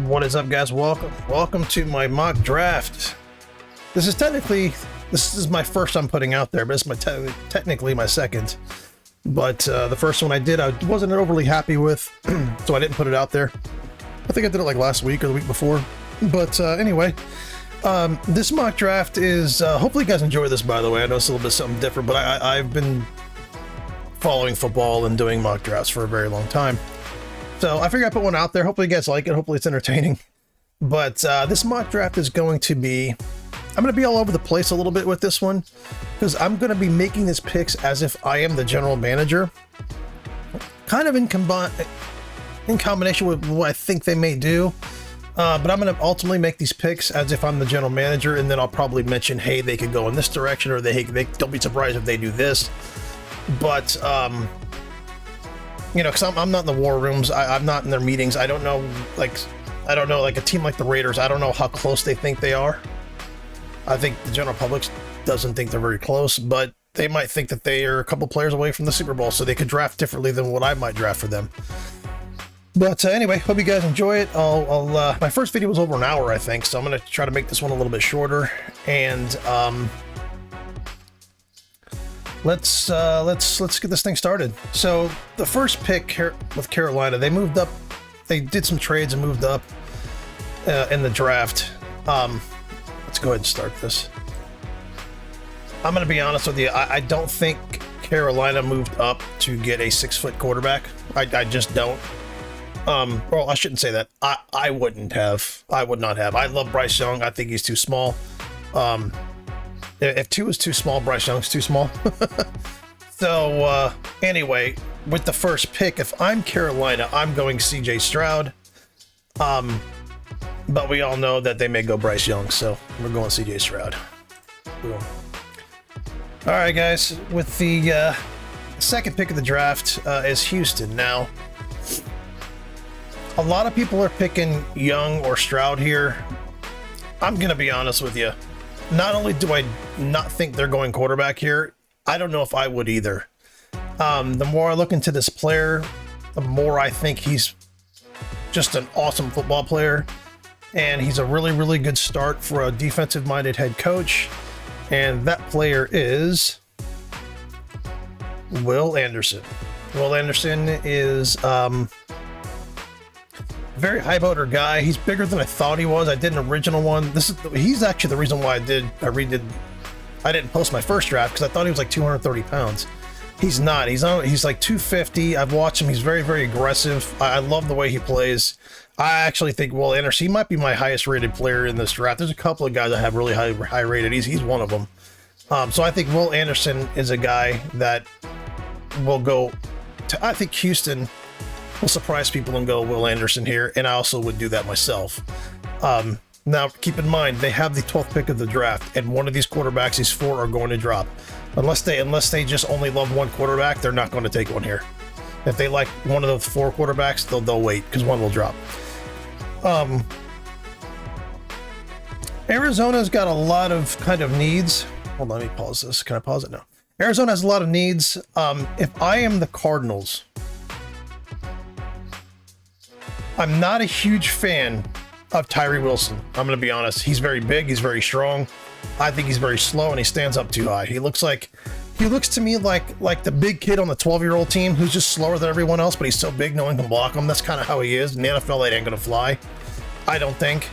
What is up, guys? Welcome to my mock draft. This is my first I'm putting out there, but it's technically my second. But the first one I did, I wasn't overly happy with, so I didn't put it out there. I think I did it like last week or the week before. But anyway, this mock draft is, hopefully you guys enjoy this, by the way. I know it's a little bit something different, but I've been following football and doing mock drafts for a very long time. So I figured I'd put one out there. Hopefully you guys like it. Hopefully it's entertaining. But this mock draft is going to be, I'm going to be all over the place a little bit with this one, because I'm going to be making these picks as if I am the general manager, kind of in combination with what I think they may do. But I'm going to ultimately make these picks as if I'm the general manager, and then I'll probably mention, hey, they could go in this direction, or they don't be surprised if they do this. But you know, because I'm not in the war rooms, I'm not in their meetings. I don't know, like a team like the Raiders, I don't know how close they think they are. I think the general public doesn't think they're very close, but they might think that they are a couple players away from the Super Bowl, so they could draft differently than what I might draft for them. But anyway, hope you guys enjoy it. My first video was over an hour, I think, so I'm going to try to make this one a little bit shorter. And let's get this thing started. So the first pick with Carolina, they moved up. They did some trades and moved up in the draft. Let's go ahead and start this. I'm going to be honest with you. I don't think Carolina moved up to get a 6-foot quarterback. I just don't. Well, I shouldn't say that. I wouldn't have. I would not have. I love Bryce Young. I think he's too small. If 2 is too small, Bryce Young's too small. So anyway, with the first pick, if I'm Carolina, I'm going CJ Stroud. But we all know that they may go Bryce Young, so we're going CJ Stroud. Boom. All right, guys. With the second pick of the draft is Houston. Now, a lot of people are picking Young or Stroud here. I'm going to be honest with you. Not only do I not think they're going quarterback here, I don't know if I would either. The more I look into this player, the more I think he's just an awesome football player. And he's a really, really good start for a defensive-minded head coach. And that player is Will Anderson. Will Anderson is very high motor guy. He's bigger than I thought he was. I did an original one. He's actually the reason why I didn't post my first draft, because I thought he was like 230 pounds. He's not. He's like 250. I've watched him. He's very, very aggressive. I love the way he plays. I actually think Will Anderson, he might be my highest rated player in this draft. There's a couple of guys that have really high rated. He's one of them. So I think Will Anderson is a guy that will go to, I think Houston will surprise people and go Will Anderson here, and I also would do that myself. Now, keep in mind, they have the 12th pick of the draft, and one of these quarterbacks, these 4 are going to drop. Unless they just only love one quarterback, they're not going to take one here. If they like one of those 4 quarterbacks, they'll wait, because one will drop. Arizona's got a lot of kind of needs. Hold on, let me pause this. Can I pause it? No. Arizona has a lot of needs. If I am the Cardinals, I'm not a huge fan of Tyree Wilson. I'm going to be honest. He's very big. He's very strong. I think he's very slow, and he stands up too high. He looks to me like the big kid on the 12-year-old team who's just slower than everyone else, but he's so big no one can block him. That's kind of how he is. In the NFL, that ain't going to fly, I don't think.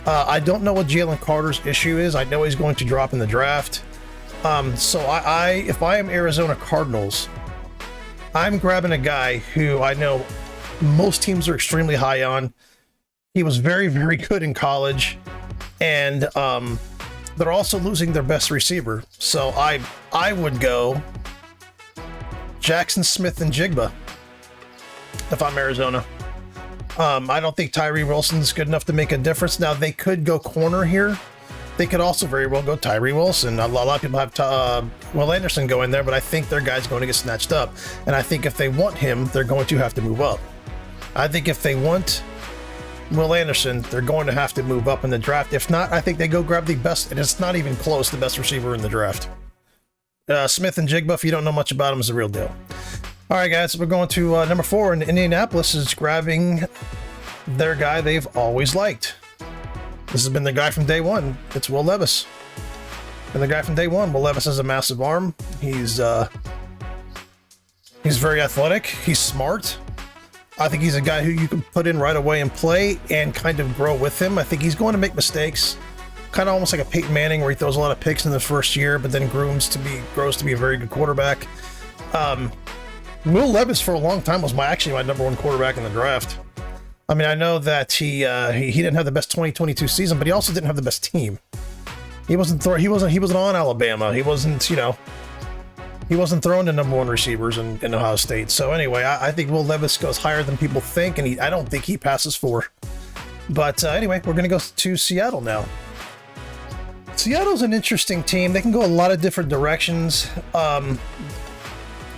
I don't know what Jalen Carter's issue is. I know he's going to drop in the draft. So if I am Arizona Cardinals, I'm grabbing a guy who I know most teams are extremely high on. He was very, very good in college, and they're also losing their best receiver. So I would go Jackson Smith-Njigba if I'm Arizona. I don't think Tyree Wilson's good enough to make a difference. Now, they could go corner here. They could also very well go Tyree Wilson. A lot of people have Will Anderson go in there, but I think their guy's going to get snatched up. And I think if they want him, they're going to have to move up. I think if they want Will Anderson, they're going to have to move up in the draft. If not, I think they go grab the best, and it's not even close, the best receiver in the draft. Smith-Njigba, if you don't know much about him, is the real deal. All right, guys, we're going to number 4 in Indianapolis is grabbing their guy they've always liked. This has been the guy from day one. It's Will Levis. And the guy from day one, Will Levis has a massive arm. He's very athletic. He's smart. I think he's a guy who you can put in right away and play and kind of grow with him. I think he's going to make mistakes, kind of almost like a Peyton Manning, where he throws a lot of picks in the first year, but then grows to be a very good quarterback. Will Levis for a long time was actually my number one quarterback in the draft. I mean, I know that he didn't have the best 2022 season, but he also didn't have the best team. He wasn't on Alabama. He wasn't throwing the number one receivers in Ohio State. So anyway, I think Will Levis goes higher than people think, and I don't think he passes 4. But anyway, we're going to go to Seattle now. Seattle's an interesting team. They can go a lot of different directions.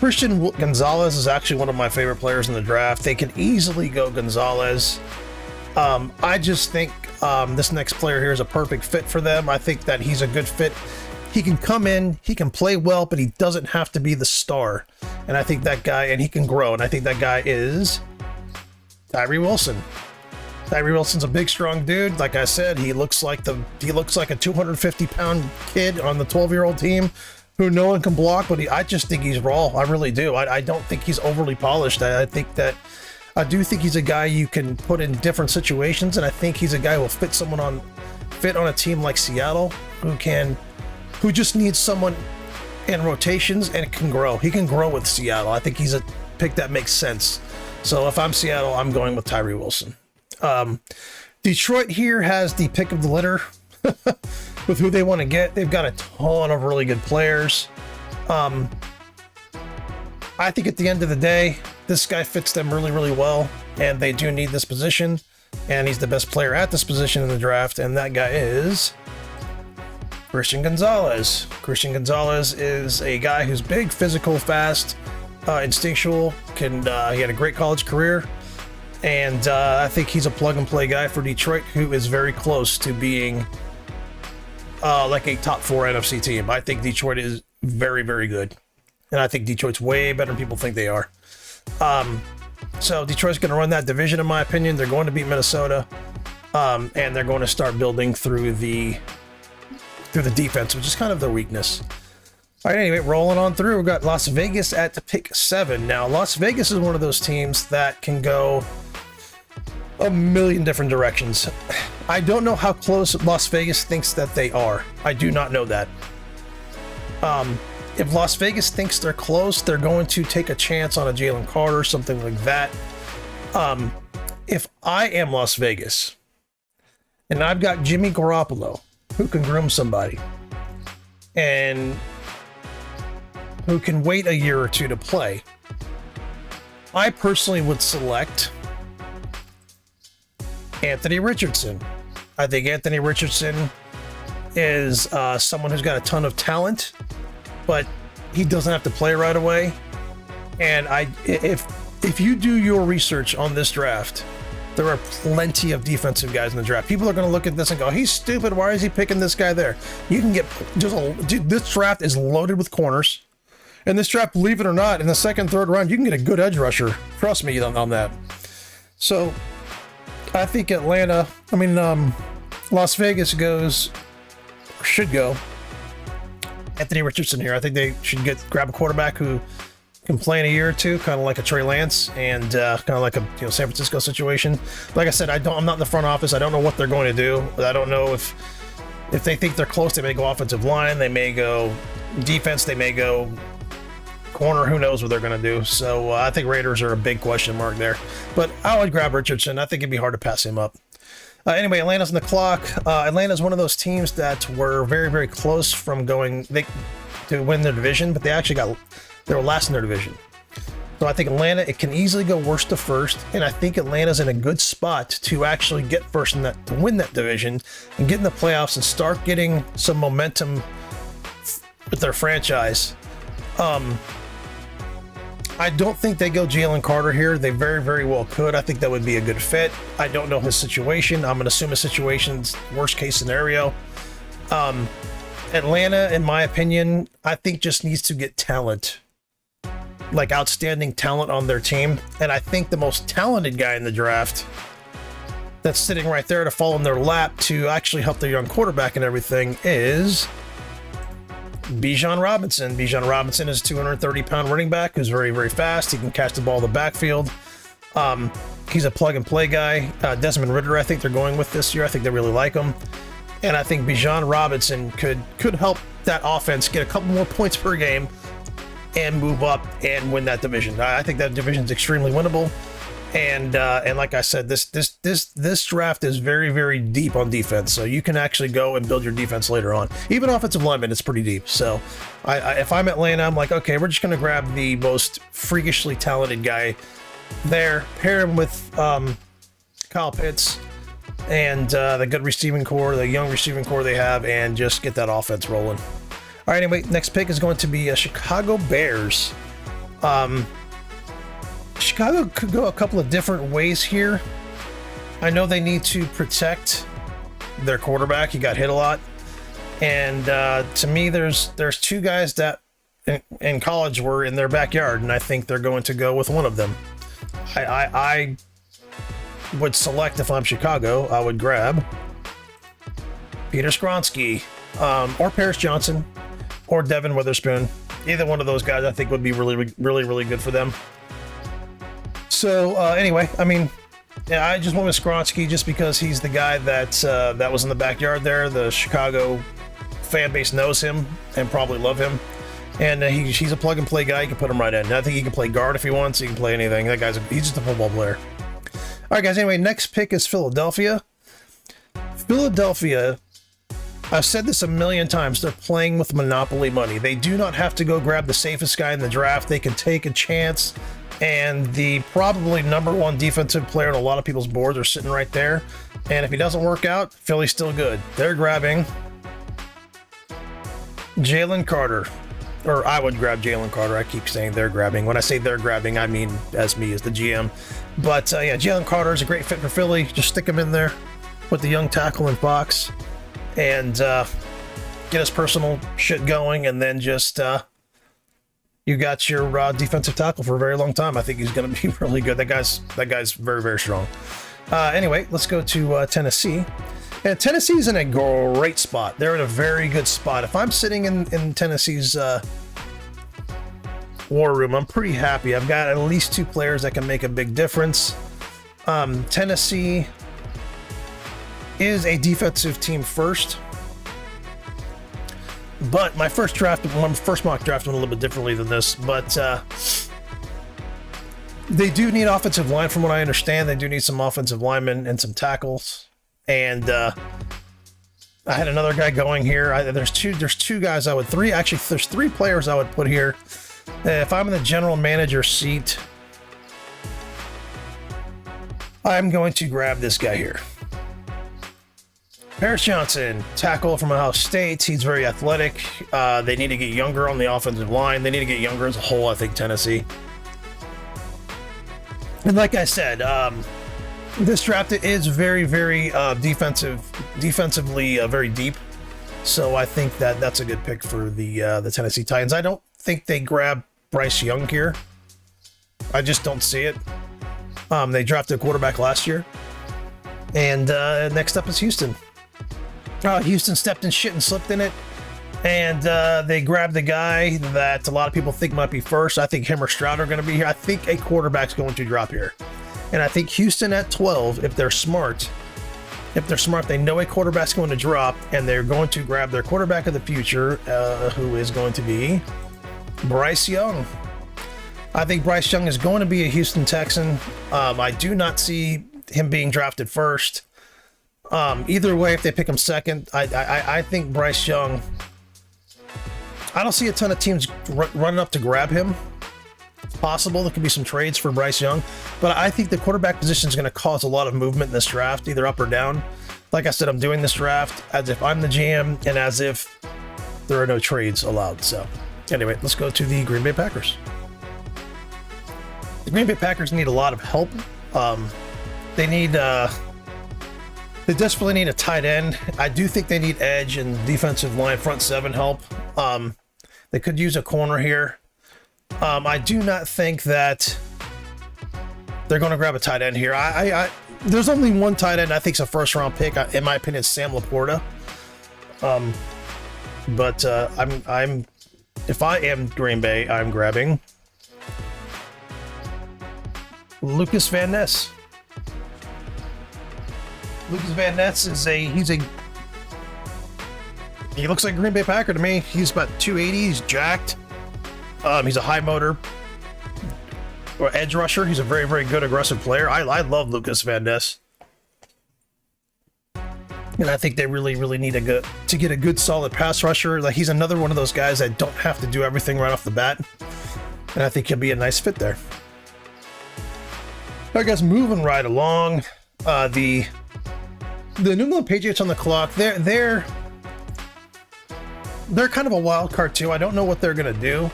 Christian Gonzalez is actually one of my favorite players in the draft. They could easily go Gonzalez. I just think this next player here is a perfect fit for them. I think that he's a good fit. He can come in, he can play well, but he doesn't have to be the star. And I think that guy, and he can grow, and I think that guy is Tyree Wilson. Tyree Wilson's a big, strong dude. Like I said, he looks like a 250-pound kid on the 12-year-old team who no one can block, but I just think he's raw. I really do. I don't think he's overly polished. I do think he's a guy you can put in different situations, and I think he's a guy who will fit on a team like Seattle who just needs someone in rotations and can grow. He can grow with Seattle. I think he's a pick that makes sense. So if I'm Seattle, I'm going with Tyree Wilson. Detroit here has the pick of the litter with who they want to get. They've got a ton of really good players. I think at the end of the day, this guy fits them really, really well, and they do need this position, and he's the best player at this position in the draft, and that guy is Christian Gonzalez. Christian Gonzalez is a guy who's big, physical, fast, instinctual. He had a great college career, and I think he's a plug-and-play guy for Detroit, who is very close to being like a top 4 NFC team. I think Detroit is very, very good, and I think Detroit's way better than people think they are. So Detroit's going to run that division, in my opinion. They're going to beat Minnesota, and they're going to start building through the defense, which is kind of their weakness. All right, anyway, rolling on through, we've got Las Vegas at pick 7. Now, Las Vegas is one of those teams that can go a million different directions. I don't know how close Las Vegas thinks that they are. I do not know that. If Las Vegas thinks they're close, they're going to take a chance on a Jalen Carter, something like that. If I am Las Vegas and I've got Jimmy Garoppolo, who can groom somebody and who can wait a year or two to play, I personally would select Anthony Richardson. I think Anthony Richardson is someone who's got a ton of talent, but he doesn't have to play right away. And if you do your research on this draft, there are plenty of defensive guys in the draft. People are going to look at this and go, he's stupid. Why is he picking this guy there? You can get this draft is loaded with corners. And this draft, believe it or not, in the second, third round, you can get a good edge rusher. Trust me on that. So I think Las Vegas should go Anthony Richardson here. I think they should grab a quarterback who can play in a year or two, kind of like a Trey Lance, and kind of like a San Francisco situation. Like I said, I'm not in the front office. I don't know what they're going to do. I don't know if they think they're close. They may go offensive line. They may go defense. They may go corner. Who knows what they're going to do? So I think Raiders are a big question mark there. But I would grab Richardson. I think it'd be hard to pass him up. Anyway, Atlanta's on the clock. Atlanta's one of those teams that were very, very close from to win their division, but they were last in their division. So I think Atlanta, it can easily go worst to first, and I think Atlanta's in a good spot to actually get first to win that division and get in the playoffs and start getting some momentum with their franchise. I don't think they go Jalen Carter here. They very, very well could. I think that would be a good fit. I don't know his situation. I'm going to assume his situation's worst case scenario. Atlanta, in my opinion, I think just needs to get talent, like outstanding talent on their team. And I think the most talented guy in the draft that's sitting right there to fall in their lap to actually help their young quarterback and everything is Bijan Robinson. Bijan Robinson is a 230-pound running back who's very, very fast. He can catch the ball in the backfield. He's a plug-and-play guy. Desmond Ridder, I think they're going with this year. I think they really like him. And I think Bijan Robinson could help that offense get a couple more points per game and move up and win that division. I think that division is extremely winnable. And like I said, this draft is very, very deep on defense. So you can actually go and build your defense later on. Even offensive lineman, it's pretty deep. So if I'm Atlanta, I'm like, okay, we're just going to grab the most freakishly talented guy there, pair him with Kyle Pitts and the good receiving core, the young receiving core they have, and just get that offense rolling. All right, anyway, next pick is going to be Chicago Bears. Chicago could go a couple of different ways here. I know they need to protect their quarterback. He got hit a lot. And to me, there's two guys that in college were in their backyard, and I think they're going to go with one of them. I would select, if I'm Chicago, I would grab Peter Skoronski, or Paris Johnson, or Devin Witherspoon. Either one of those guys I think would be really, really, really good for them. So anyway, I mean, yeah, I just went with Skoronski just because he's the guy that was in the backyard there. The Chicago fan base knows him and probably love him. And he's a plug-and-play guy. You can put him right in. I think he can play guard if he wants. He can play anything. That he's just a football player. All right, guys. Anyway, next pick is Philadelphia. Philadelphia, I've said this a million times, they're playing with monopoly money. They do not have to go grab the safest guy in the draft. They can take a chance, and the probably number one defensive player on a lot of people's boards are sitting right there. And if he doesn't work out, Philly's still good. They're grabbing Jalen Carter. Or I would grab Jalen Carter. I keep saying they're grabbing. When I say they're grabbing, I mean as me, as the GM. But yeah, Jalen Carter is a great fit for Philly. Just stick him in there with the young tackle and Fox and get his personal shit going. And then just you got your defensive tackle for a very long time. I think he's going to be really good. That guy's very, very strong. Anyway, let's go to Tennessee. And Tennessee's in a great spot. They're in a very good spot. If I'm sitting in Tennessee's war room, I'm pretty happy. I've got at least two players that can make a big difference. Tennessee is a defensive team first. But my first mock draft went a little bit differently than this. But they do need offensive line, from what I understand. They do need some offensive linemen and some tackles. And I had another guy going here. There's two guys I would there's three players I would put here. If I'm in the general manager seat, I'm going to grab this guy here. Paris Johnson, tackle from Ohio State. He's very athletic. They need to get younger on the offensive line. They need to get younger as a whole, I think, Tennessee. And like I said, this draft is very, very defensively very deep. So I think that's a good pick for the Tennessee Titans. I don't think they grab Bryce Young here. I just don't see it. They drafted a quarterback last year. And next up is Houston. Houston stepped in shit and slipped in it. And they grabbed the guy that a lot of people think might be first. I think him or Stroud are going to be here. I think a quarterback's going to drop here. And I think Houston at 12, if they're smart, they know a quarterback's going to drop, and they're going to grab their quarterback of the future, who is going to be Bryce Young. I think Bryce Young is going to be a Houston Texan. I do not see him being drafted first. Either way, if they pick him second, I think Bryce Young, I don't see a ton of teams running up to grab him. It's possible there could be some trades for Bryce Young, but I think the quarterback position is going to cause a lot of movement in this draft, either up or down. Like I said, I'm doing this draft as if I'm the GM and as if there are no trades allowed. So anyway, let's go to the Green Bay Packers. The Green Bay Packers need a lot of help. They desperately need a tight end. I do think they need edge and defensive line, front seven help. They could use a corner here. I do not think that they're going to grab a tight end here. there's only one tight end I think is a first round pick. In my opinion, it's Sam Laporta. But I'm if I am Green Bay, I'm grabbing Lucas Van Ness. Lucas Van Ness is he looks like a Green Bay Packer to me. He's about 280. He's jacked. He's a high motor or edge rusher. He's a very, very good aggressive player. I love Lucas Van Ness. And I think they really, really need to get a good solid pass rusher. Like, he's another one of those guys that don't have to do everything right off the bat. And I think he'll be a nice fit there. All right, guys, moving right along. The New England Patriots on the clock. They're kind of a wild card too. I don't know what they're gonna do.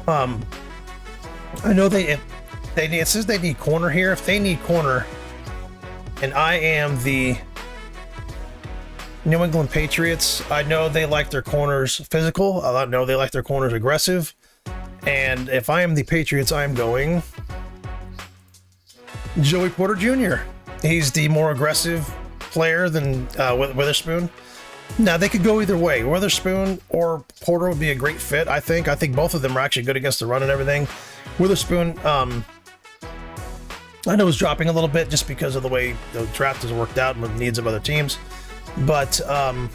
I know it says they need corner here. If they need corner, and I am the New England Patriots, I know they like their corners physical. I know they like their corners aggressive. And if I am the Patriots, I'm going Joey Porter Jr. He's the more aggressive player than Witherspoon. Now, they could go either way. Witherspoon or Porter would be a great fit, I think. I think both of them are actually good against the run and everything. Witherspoon, I know is dropping a little bit just because of the way the draft has worked out and the needs of other teams. But I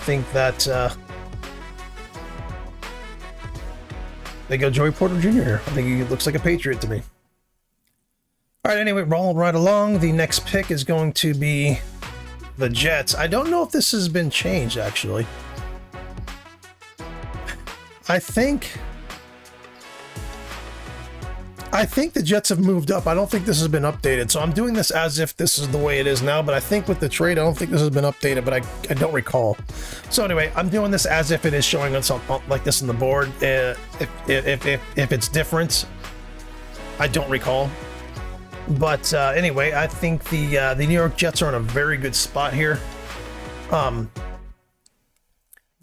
think that they go Joey Porter Jr. I think he looks like a Patriot to me. All right, anyway, rolling right along. The next pick is going to be the Jets. I don't know if this has been changed, actually. I think the Jets have moved up. I don't think this has been updated. So I'm doing this as if this is the way it is now, but I think with the trade, I don't think this has been updated, but I don't recall. So anyway, I'm doing this as if it is showing us like this on the board. If it's different, I don't recall. But anyway, I think the New York Jets are in a very good spot here.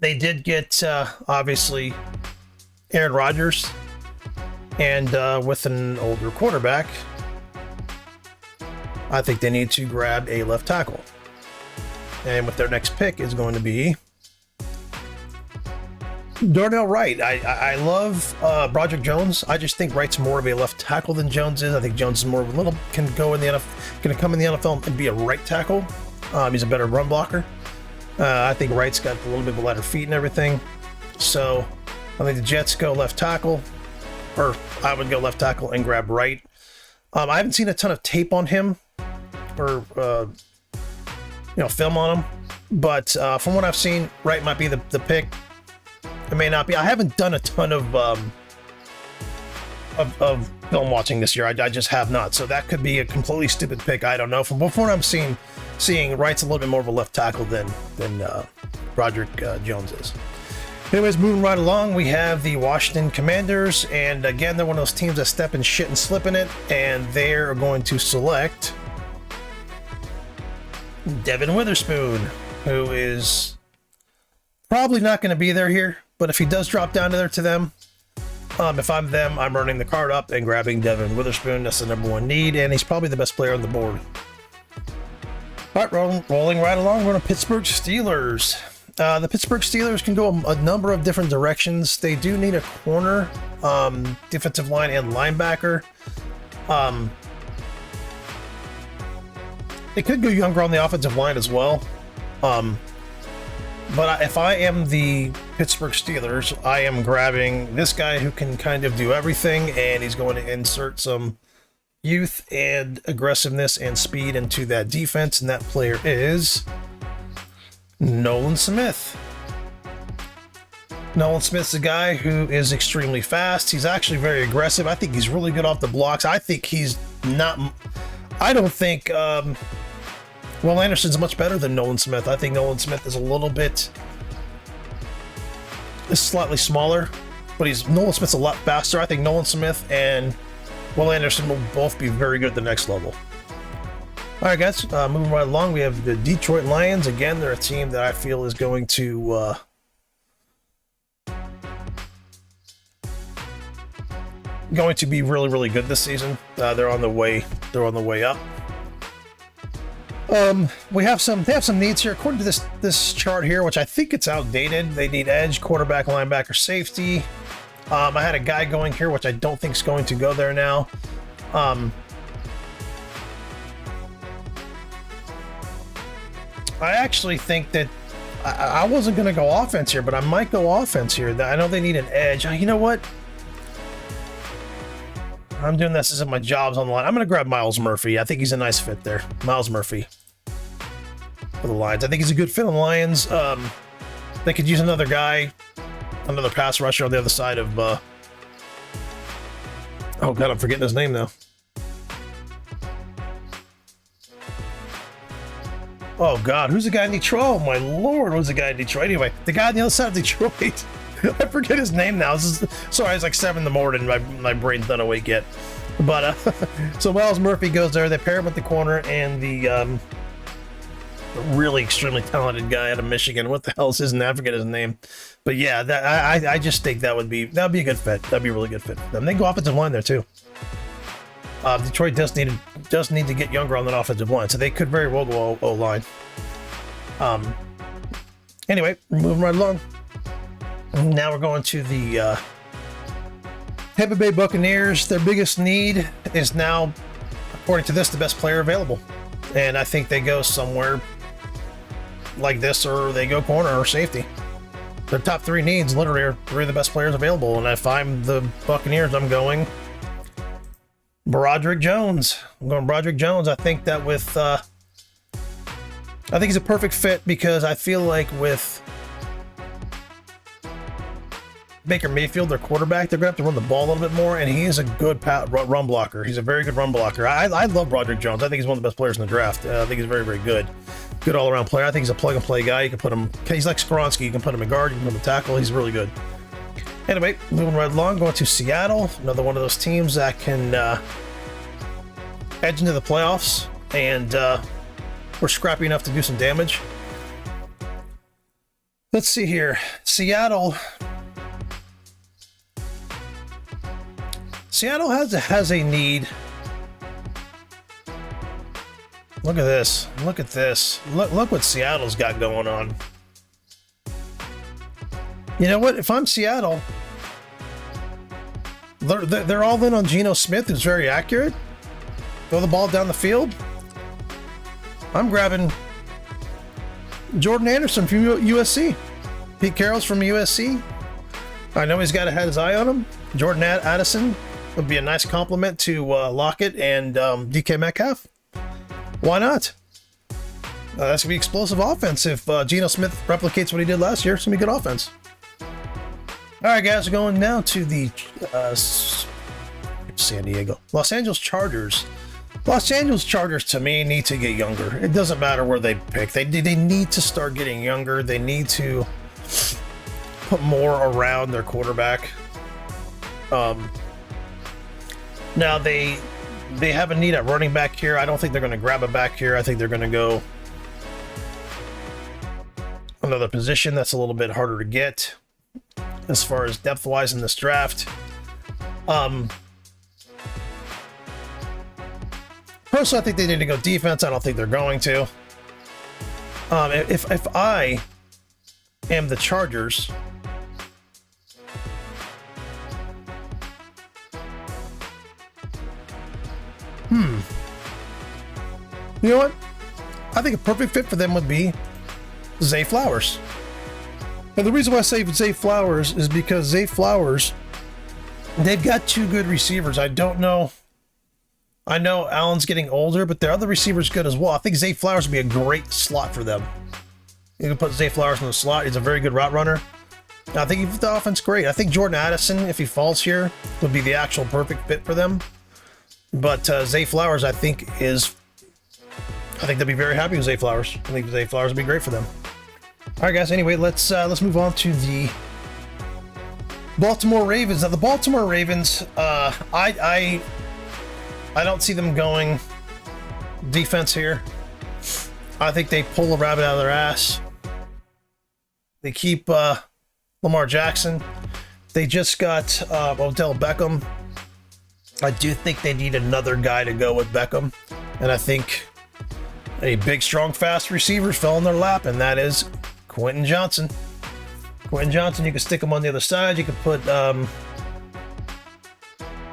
They did get, obviously, Aaron Rodgers. And with an older quarterback, I think they need to grab a left tackle. And with their next pick is going to be Darnell Wright. I love Broderick Jones. I just think Wright's more of a left tackle than Jones is. I think Jones is more of a little, can come in the NFL and be a right tackle. He's a better run blocker. I think Wright's got a little bit of lighter feet and everything. So I think the Jets go left tackle. Or I would go left tackle and grab Wright. I haven't seen a ton of tape on him or film on him, but from what I've seen, Wright might be the pick. It may not be. I haven't done a ton of film watching this year. I just have not. So that could be a completely stupid pick. I don't know. From before I'm seeing Wright's a little bit more of a left tackle than Broderick Jones is. Anyways, moving right along, we have the Washington Commanders, and again, they're one of those teams that step in shit and slip in it, and they're going to select Devin Witherspoon, who is probably not going to be there here, but if he does drop down to them, if I'm them, I'm running the card up and grabbing Devin Witherspoon. That's the number one need, and he's probably the best player on the board. All right, rolling right along, we're going to Pittsburgh Steelers. The Pittsburgh Steelers can go a number of different directions. They do need a corner, defensive line, and linebacker. They could go younger on the offensive line as well. But if I am the Pittsburgh Steelers, I am grabbing this guy who can kind of do everything, and he's going to insert some youth and aggressiveness and speed into that defense, and that player is Nolan Smith. Nolan Smith's a guy who is extremely fast. He's actually very aggressive. I think he's really good off the blocks. I think he's not... I don't think Will Anderson's much better than Nolan Smith. I think Nolan Smith is a little bit... is slightly smaller, but Nolan Smith's a lot faster. I think Nolan Smith and Will Anderson will both be very good at the next level. All right, guys, moving right along, we have the Detroit Lions. Again, they're a team that I feel is going to going to be really, really good this season. They're on the way. They're on the way up. They have some needs here according to this chart here, which I think it's outdated. They need edge, quarterback, linebacker, safety. I had a guy going here, which I don't think is going to go there now. I actually think that I wasn't going to go offense here, but I might go offense here. I know they need an edge. You know what? I'm doing this as if my job's on the line. I'm going to grab Myles Murphy. I think he's a nice fit there. Myles Murphy for the Lions. I think he's a good fit on the Lions. They could use another guy, another pass rusher on the other side of... oh, God, I'm forgetting his name now. Oh, God, who's the guy in Detroit? Oh, my Lord, who's the guy in Detroit? Anyway, the guy on the other side of Detroit. I forget his name now. Sorry, it's like 7 in the morning. My brain's not awake yet. But, so Myles Murphy goes there. They pair him with the corner and the really extremely talented guy out of Michigan. What the hell is his name? I forget his name. But, yeah, I just think that would be a good fit. That'd be a really good fit for them. They can go offensive line there, too. Detroit does need to get younger on that offensive line, so they could very well go O-line. Anyway, moving right along. Now we're going to the Tampa Bay Buccaneers. Their biggest need is now, according to this, the best player available. And I think they go somewhere like this, or they go corner or safety. Their top 3 needs literally are 3 of the best players available. And if I'm the Buccaneers, I'm going Broderick Jones. I'm going Broderick Jones. I think that with... I think he's a perfect fit because I feel like with Baker Mayfield, their quarterback, they're going to have to run the ball a little bit more, and he is a good run blocker. He's a very good run blocker. I love Broderick Jones. I think he's one of the best players in the draft. I think he's very, very good. Good all-around player. I think he's a plug-and-play guy. You can put him... He's like Skoronski. You can put him in guard. You can put him in tackle. He's really good. Anyway, moving right along, going to Seattle. Another one of those teams that can edge into the playoffs, and we're scrappy enough to do some damage. Let's see here. Seattle has a need. Look at this. Look at this. Look what Seattle's got going on. You know what? If I'm Seattle, they're all in on Geno Smith, who's very accurate. Throw the ball down the field. I'm grabbing Jordan Anderson from USC. Pete Carroll's from USC. I know he's got to have his eye on him. Jordan Addison would be a nice compliment to Lockett and DK Metcalf. Why not? That's going to be explosive offense. If Geno Smith replicates what he did last year, it's going to be good offense. All right, guys, we're going now to the San Diego. Los Angeles Chargers. Los Angeles Chargers, to me, need to get younger. It doesn't matter where they pick. They need to start getting younger. They need to put more around their quarterback. Now, they have a need at running back here. I don't think they're going to grab a back here. I think they're going to go another position that's a little bit harder to get as far as depth-wise in this draft. Personally, I think they need to go defense. I don't think they're going to. If I am the Chargers, you know what? I think a perfect fit for them would be Zay Flowers. And the reason why I say Zay Flowers is because Zay Flowers, they've got 2 good receivers. I don't know. I know Allen's getting older, but their other receiver's good as well. I think Zay Flowers would be a great slot for them. You can put Zay Flowers in the slot. He's a very good route runner. I think the offense great. I think Jordan Addison, if he falls here, would be the actual perfect fit for them. But Zay Flowers, I think they'll be very happy with Zay Flowers. I think Zay Flowers would be great for them. All right, guys. Anyway, let's move on to the Baltimore Ravens. Now, the Baltimore Ravens, I don't see them going defense here. I think they pull a rabbit out of their ass. They keep Lamar Jackson. They just got Odell Beckham. I do think they need another guy to go with Beckham, and I think a big, strong, fast receiver fell in their lap, and that is Quentin Johnson. Quentin Johnson, you can stick him on the other side. You could put, oh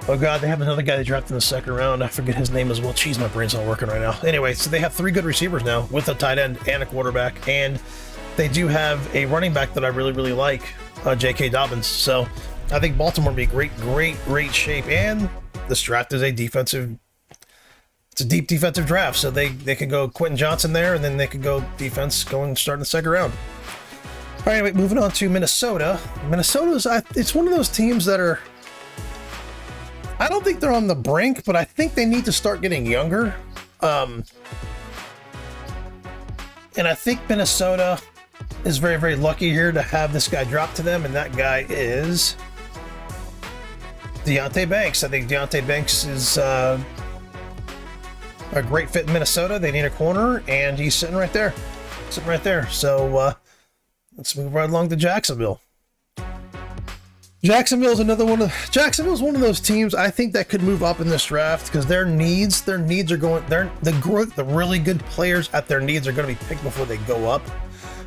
God, they have another guy they drafted in the second round. I forget his name as well. Jeez, my brain's not working right now. Anyway, so they have 3 good receivers now with a tight end and a quarterback, and they do have a running back that I really, really like, J.K. Dobbins. So I think Baltimore will be great shape, and this draft is it's a deep defensive draft, so they could go Quentin Johnson there, and then they could go defense going start in the second round. All right, anyway, moving on to Minnesota. It's one of those teams that are, I don't think they're on the brink, but I think they need to start getting younger. And I think Minnesota is very, very lucky here to have this guy drop to them, and that guy is Deonte Banks. I think Deonte Banks is a great fit in Minnesota. They need a corner, and he's sitting right there. So let's move right along to Jacksonville. Jacksonville's one of those teams I think that could move up in this draft because their needs are going. The really good players at their needs are going to be picked before they go up.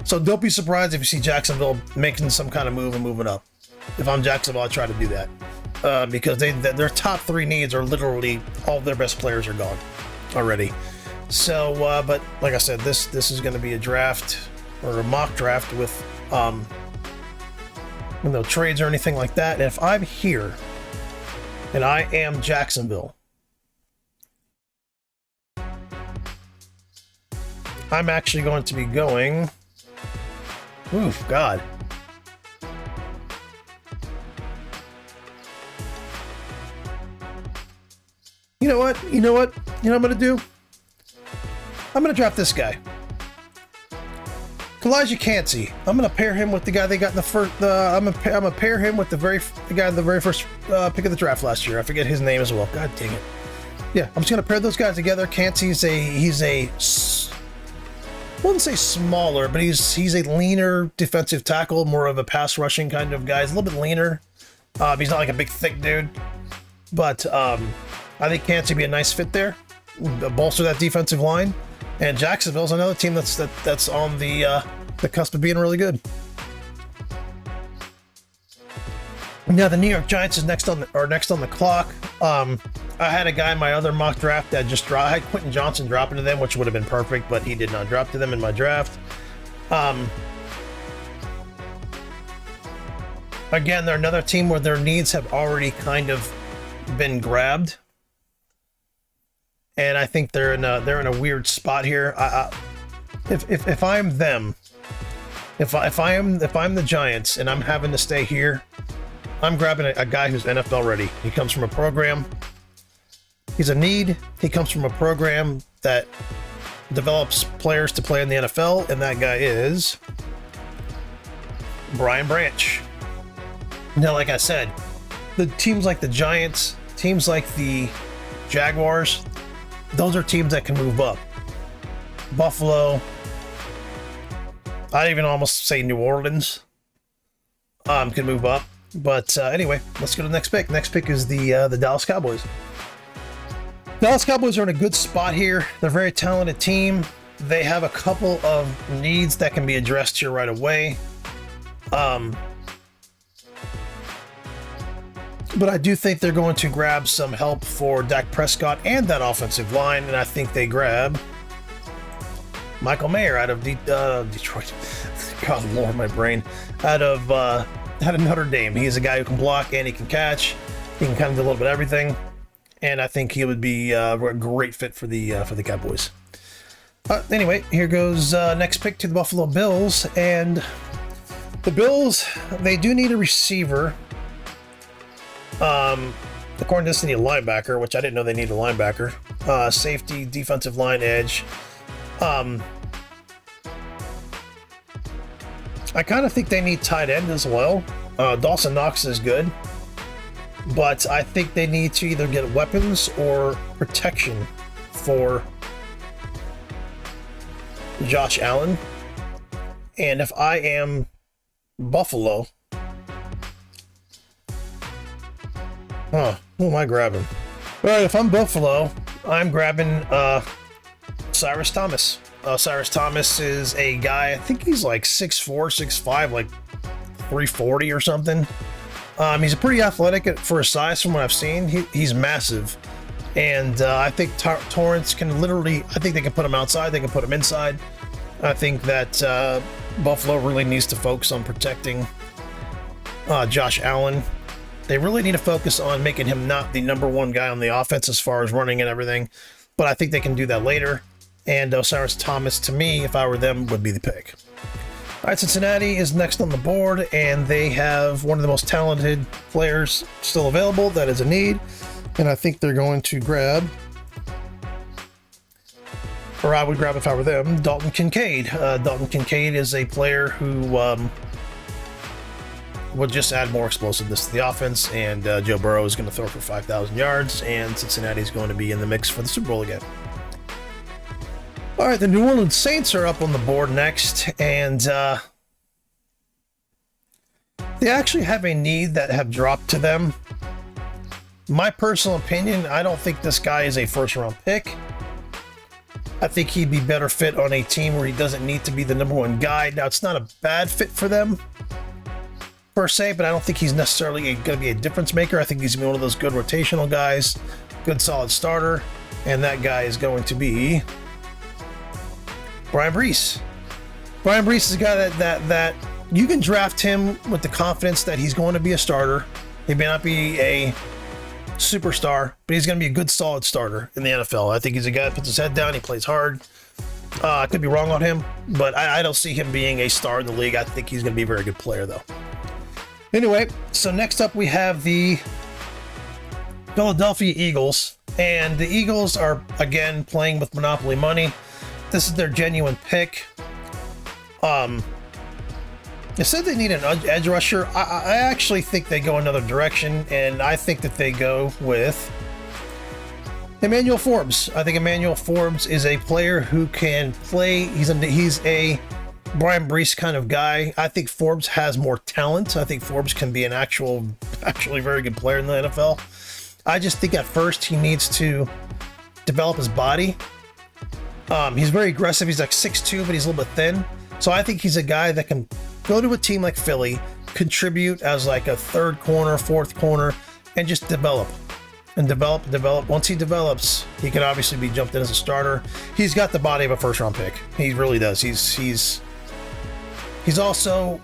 So don't be surprised if you see Jacksonville making some kind of move and moving up. If I'm Jacksonville, I'll try to do that because their top 3 needs are literally all of their best players are gone already. So, but like I said, this is going to be a draft or a mock draft with no trades or anything like that. And if I'm here and I am Jacksonville, I'm actually going to be going. Oof, God. You know what I'm going to do? I'm going to draft this guy. Elijah Cansey. I'm going to pair him with the guy they got in the first. I'm going to pair him with the guy in the very first pick of the draft last year. I forget his name as well. God dang it. Yeah, I'm just going to pair those guys together. Cansey's I wouldn't say smaller, but he's a leaner defensive tackle, more of a pass rushing kind of guy. He's a little bit leaner. He's not like a big thick dude, but I think Cansey would be a nice fit there. Bolster that defensive line. And Jacksonville's another team that's on the cusp of being really good. Now the New York Giants is next on the clock. I had a guy in my other mock draft that just dropped. I had Quentin Johnson dropping to them, which would have been perfect, but he did not drop to them in my draft. Again, they're another team where their needs have already kind of been grabbed. And I think they're in a weird spot here. If I'm them, if I'm the Giants and I'm having to stay here, I'm grabbing a guy who's NFL ready. He comes from a program. He's a need. He comes from a program that develops players to play in the NFL, and that guy is Brian Branch. Now, like I said, the teams like the Giants, teams like the Jaguars, those are teams that can move up. Buffalo, I'd even almost say New Orleans can move up. But anyway, let's go to the next pick. Next pick is the Dallas Cowboys. Dallas Cowboys are in a good spot here. They're a very talented team. They have a couple of needs that can be addressed here right away. But I do think they're going to grab some help for Dak Prescott and that offensive line, and I think they grab Michael Mayer out of Detroit. God Lord, my brain. Out of Notre Dame. He's a guy who can block and he can catch. He can kind of do a little bit of everything, and I think he would be a great fit for the Cowboys. Anyway, here goes next pick to the Buffalo Bills, and the Bills, they do need a receiver. According to this, they need a linebacker, which I didn't know they needed a linebacker. Safety, defensive line, edge. I kind of think they need tight end as well. Dawson Knox is good, but I think they need to either get weapons or protection for Josh Allen. And if I am Buffalo, who am I grabbing? All right, if I'm Buffalo, I'm grabbing Cyrus Thomas. Cyrus Thomas is a guy, I think he's like 6'4", 6'5", like 340 or something. He's pretty athletic for his size from what I've seen. He's massive. And I think Torrance can literally, I think they can put him outside, they can put him inside. I think that Buffalo really needs to focus on protecting Josh Allen. They really need to focus on making him not the #1 guy on the offense as far as running and everything. But I think they can do that later. And Cyrus Thomas, to me, if I were them, would be the pick. All right, Cincinnati is next on the board, and they have one of the most talented players still available. That is a need. And I think they're going to grab, or I would grab if I were them, Dalton Kincaid. Dalton Kincaid is a player who would just add more explosiveness to the offense, and Joe Burrow is going to throw for 5,000 yards, and Cincinnati is going to be in the mix for the Super Bowl again. All right, the New Orleans Saints are up on the board next, and they actually have a need that have dropped to them. My personal opinion, I don't think this guy is a first-round pick. I think he'd be better fit on a team where he doesn't need to be the #1 guy. Now, it's not a bad fit for them, per se, but I don't think he's necessarily going to be a difference maker. I think he's going to be one of those good rotational guys, good solid starter, and that guy is going to be Brian Brees. Brian Brees is a guy that you can draft him with the confidence that he's going to be a starter. He may not be a superstar, but he's going to be a good solid starter in the NFL. I think he's a guy that puts his head down, he plays hard. I could be wrong on him, but I don't see him being a star in the league. I think he's going to be a very good player, though. Anyway, so next up we have the Philadelphia Eagles, and the Eagles are, again, playing with Monopoly money. This is their genuine pick. They said they need an edge rusher. I actually think they go another direction, and I think that they go with Emmanuel Forbes. I think Emmanuel Forbes is a player who can play. He's a Brian Brees kind of guy. I think Forbes has more talent. I think Forbes can be an actually very good player in the NFL. I just think at first he needs to develop his body. He's very aggressive. He's like 6'2", but he's a little bit thin. So I think he's a guy that can go to a team like Philly, contribute as like a third corner, fourth corner, and just develop. Once he develops, he can obviously be jumped in as a starter. He's got the body of a first-round pick. He really does. He's also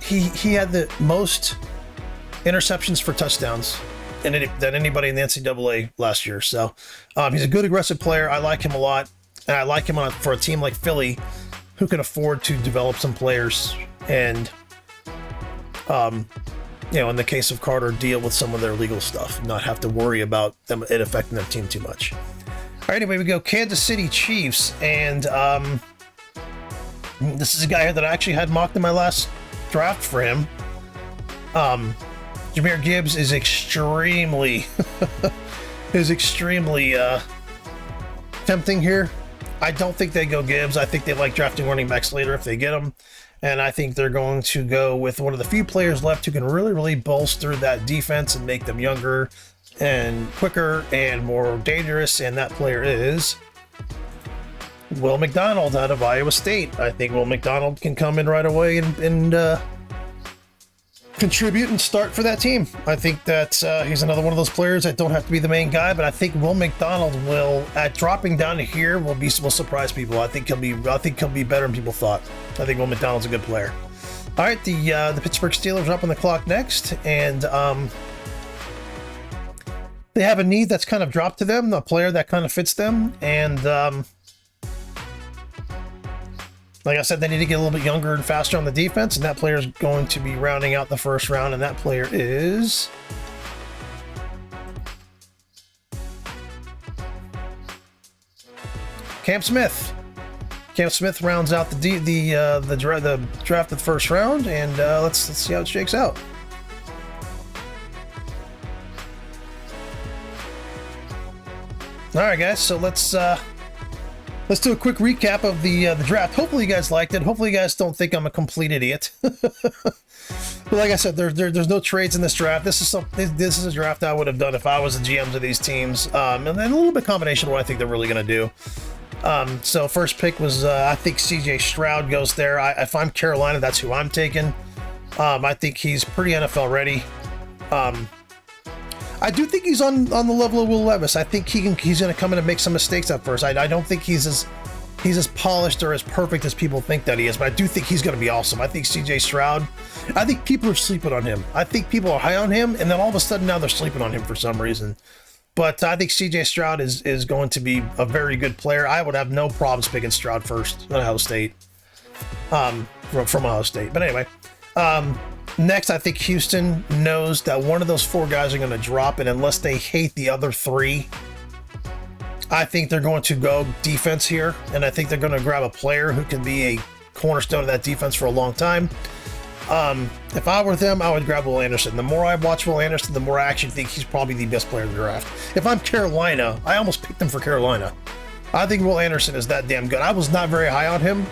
he had the most interceptions for touchdowns than anybody in the NCAA last year. So he's a good aggressive player. I like him a lot, and I like him for a team like Philly, who can afford to develop some players and, in the case of Carter, deal with some of their legal stuff, not have to worry about it affecting their team too much. All right, anyway, we go Kansas City Chiefs, and this is a guy here that I actually had mocked in my last draft for him. Jahmyr Gibbs is extremely tempting here. I don't think they go Gibbs. I think they like drafting running backs later if they get them. And I think they're going to go with one of the few players left who can really, really bolster that defense and make them younger and quicker and more dangerous. And that player is Will McDonald out of Iowa State. I think Will McDonald can come in right away and contribute and start for that team. I think that he's another one of those players that don't have to be the main guy, but I think Will McDonald will, at dropping down to here, will surprise people. I think he'll be better than people thought. I think Will McDonald's a good player. All right, the Pittsburgh Steelers are up on the clock next, and they have a need that's kind of dropped to them, a player that kind of fits them, and like I said, they need to get a little bit younger and faster on the defense, and that player is going to be rounding out the first round, and that player is Cam Smith. Cam Smith rounds out the draft of the first round, and let's see how it shakes out. All right, guys. So let's let's do a quick recap of the draft. Hopefully you guys liked it. Hopefully you guys don't think I'm a complete idiot. But like I said, there's no trades in this draft. This is a draft I would have done if I was the GMs of these teams. And then a little bit combination of what I think they're really going to do. So first pick was, I think CJ Stroud goes there. If I'm Carolina, that's who I'm taking. I think he's pretty NFL ready. I do think he's on the level of Will Levis. I think he's going to come in and make some mistakes at first. I don't think he's as polished or as perfect as people think that he is, but I do think he's going to be awesome. I think CJ Stroud, I think people are sleeping on him. I think people are high on him, and then all of a sudden now they're sleeping on him for some reason. But I think CJ Stroud is going to be a very good player. I would have no problems picking Stroud first at Ohio State, from Ohio State. But anyway, next, I think Houston knows that one of those four guys are going to drop, and unless they hate the other three, I think they're going to go defense here, and I think they're going to grab a player who can be a cornerstone of that defense for a long time. If I were them, I would grab Will Anderson. The more I watch Will Anderson, the more I actually think he's probably the best player in the draft. If I'm Carolina, I almost picked him for Carolina. I think Will Anderson is that damn good. I was not very high on him.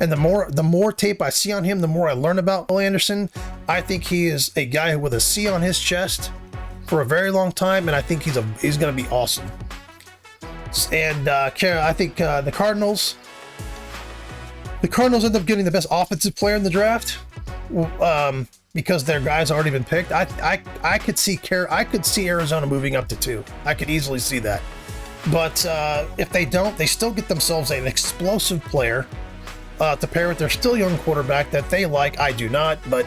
And the more tape I see on him, the more I learn about Will Anderson. I think he is a guy with a C on his chest for a very long time, and I think he's going to be awesome. And I think the Cardinals end up getting the best offensive player in the draft because their guy's already been picked. I could see Arizona moving up to 2. I could easily see that. But if they don't, they still get themselves an explosive player to pair with their still young quarterback that they like. I do not, but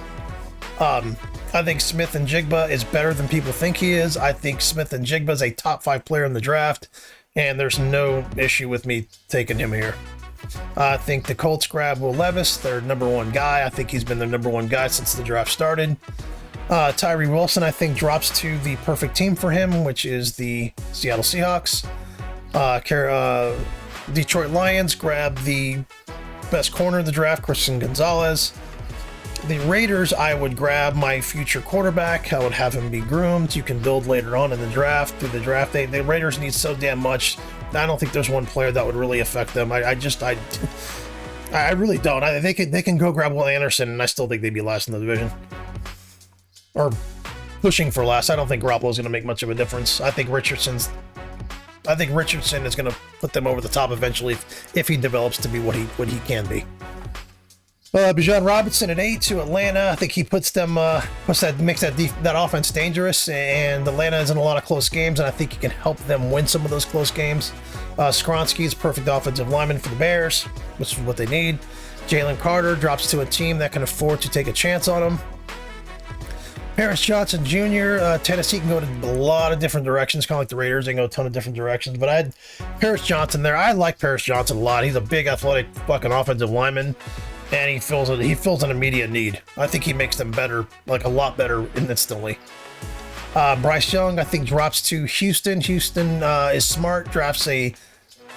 I think Smith and Jigba is better than people think he is. I think Smith and Jigba is a top 5 player in the draft, and there's no issue with me taking him here. I think the Colts grab Will Levis, their number 1 guy. I think he's been their number 1 guy since the draft started. Tyree Wilson, I think, drops to the perfect team for him, which is the Seattle Seahawks. Detroit Lions grab the best corner in the draft, Christian Gonzalez. The Raiders, I would grab my future quarterback. I would have him be groomed. You can build later on in the draft. Through the draft, the Raiders need so damn much. I don't think there's one player that would really affect them. I really don't. They can go grab Will Anderson, and I still think they'd be last in the division, or pushing for last. I don't think Garoppolo's going to make much of a difference. I think Richardson is going to put them over the top eventually if he develops to be what he can be. Bijan Robinson at 8 to Atlanta. I think he makes that offense dangerous, and Atlanta is in a lot of close games, and I think he can help them win some of those close games. Skronsky is perfect offensive lineman for the Bears, which is what they need. Jalen Carter drops to a team that can afford to take a chance on him. Paris Johnson Jr., Tennessee can go to a lot of different directions, kind of like the Raiders. They can go a ton of different directions, but I had Paris Johnson there. I like Paris Johnson a lot. He's a big, athletic, fucking offensive lineman, and he fills an immediate need. I think he makes them better, like a lot better instantly. Bryce Young, I think, drops to Houston. Houston is smart, drafts a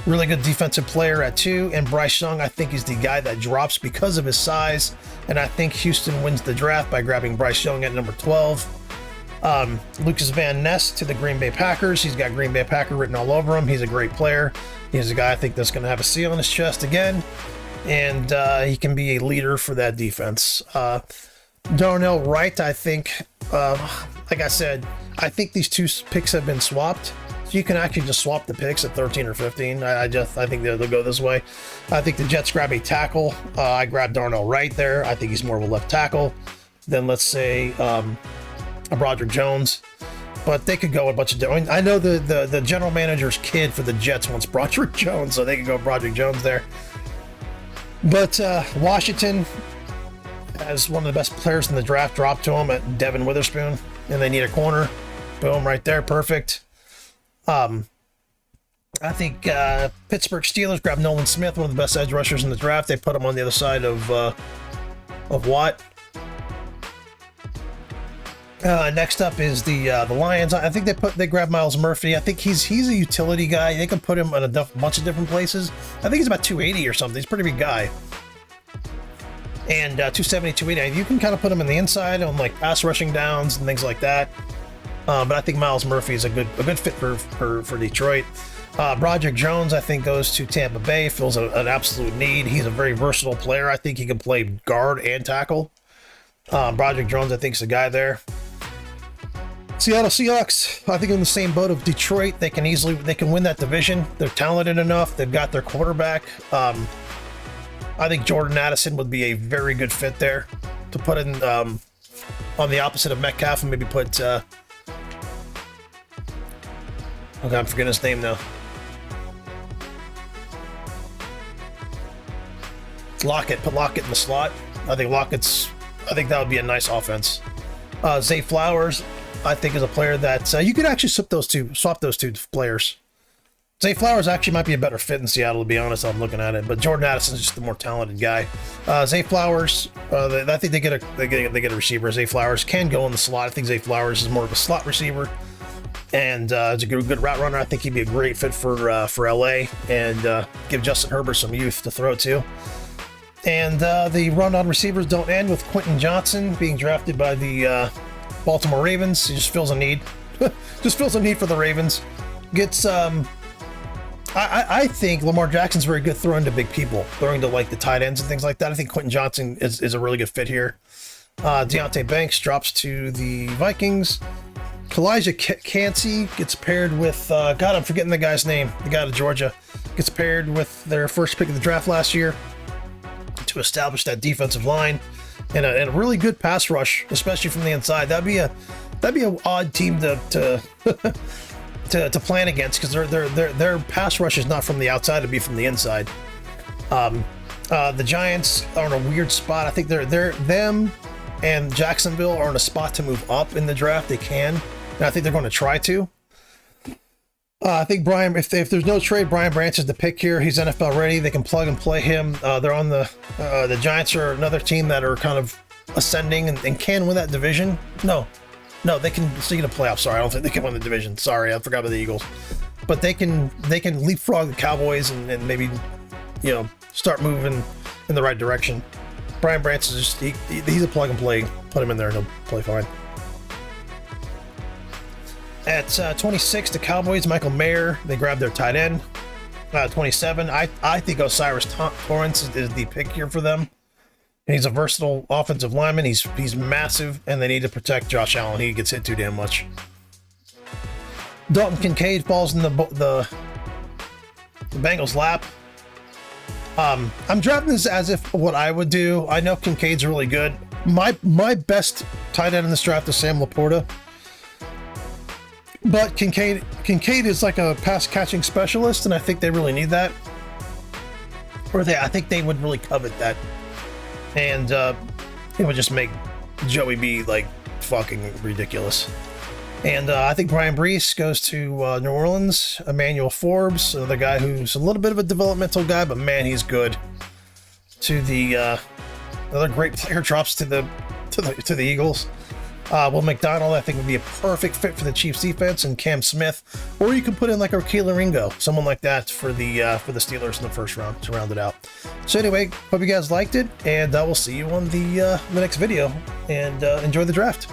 really good defensive player at 2, and Bryce Young, I think, is the guy that drops because of his size, and I think Houston wins the draft by grabbing Bryce Young at number 12. Lucas Van Ness to the Green Bay Packers. He's got Green Bay Packer written all over him. He's a great player. He's a guy I think that's going to have a C on his chest again, and he can be a leader for that defense. Darnell Wright, I think, like I said, I think these 2 picks have been swapped. So you can actually just swap the picks at 13 or 15. I think they'll go this way. I think the Jets grab a tackle. I grab Darnell Wright there. I think he's more of a left tackle than, let's say, a Broderick Jones. But they could go a bunch of different. I know the general manager's kid for the Jets wants Broderick Jones, so they could go Broderick Jones there. But Washington has one of the best players in the draft dropped to him at Devin Witherspoon, and they need a corner. Boom, right there, perfect. I think Pittsburgh Steelers grab Nolan Smith, one of the best edge rushers in the draft. They put him on the other side of Watt. Next up is the Lions. I think they grab Miles Murphy. I think he's a utility guy. They can put him in a bunch of different places. I think he's about 280 or something. He's a pretty big guy. And 270, 280. You can kind of put him in the inside on like pass rushing downs and things like that. But I think Miles Murphy is a good fit for Detroit. Broderick Jones, I think, goes to Tampa Bay, fills an absolute need. He's a very versatile player. I think he can play guard and tackle. Broderick Jones, I think, is the guy there. Seattle Seahawks, I think in the same boat of Detroit. They can win that division. They're talented enough. They've got their quarterback. I think Jordan Addison would be a very good fit there to put in on the opposite of Metcalf and maybe put. Okay, I'm forgetting his name now. Lockett. Put Lockett in the slot. I think that would be a nice offense. Zay Flowers, I think, is a player that you could actually swap those two players. Zay Flowers actually might be a better fit in Seattle, to be honest. I'm looking at it, but Jordan Addison is just the more talented guy. Zay Flowers, I think they get a receiver. Zay Flowers can go in the slot. I think Zay Flowers is more of a slot receiver, and is a good route runner. I think he'd be a great fit for LA, and give Justin Herbert some youth to throw to. And the run on receivers don't end with Quentin Johnson being drafted by the Baltimore Ravens. He just fills a need. Just fills a need for the Ravens. Gets I think Lamar Jackson's very good throwing to big people, throwing to like the tight ends and things like that. I think Quentin Johnson is a really good fit here. Deonte Banks drops to the Vikings. Kalijah Cansey gets paired with God, I'm forgetting the guy's name. The guy out of Georgia gets paired with their first pick of the draft last year to establish that defensive line and a really good pass rush, especially from the inside. That'd be an odd team to to plan against, because their pass rush is not from the outside; it'd be from the inside. The Giants are in a weird spot. I think them and Jacksonville are in a spot to move up in the draft. They can, and I think they're going to try to. I think Brian, if there's no trade, Brian Branch is the pick here. He's NFL ready. They can plug and play him. They're on the Giants are another team that are kind of ascending and can win that division. No, they can see the playoffs. Sorry, I don't think they can win the division. Sorry, I forgot about the Eagles. But they can leapfrog the Cowboys and maybe, start moving in the right direction. Brian Branch is just he's a plug and play. Put him in there and he'll play fine. At 26, the Cowboys, Michael Mayer, they grabbed their tight end. 27, I think Osiris Torrance is the pick here for them. And he's a versatile offensive lineman. He's massive, and they need to protect Josh Allen. He gets hit too damn much. Dalton Kincaid falls in the Bengals' lap. I'm drafting this as if what I would do. I know Kincaid's really good. My best tight end in this draft is Sam Laporta. But Kincaid is like a pass catching specialist, and I think they really need that. I think they would really covet that. And it would just make Joey B like fucking ridiculous. And I think Brian Brees goes to New Orleans. Emmanuel Forbes, the guy who's a little bit of a developmental guy, but man, he's good. To the another great player drops to the Eagles. Will McDonald, I think, would be a perfect fit for the Chiefs defense, and Cam Smith, or you could put in like a Keeler Ringo, someone like that for the Steelers in the first round to round it out. So anyway, hope you guys liked it, and we'll see you on the next video, and enjoy the draft.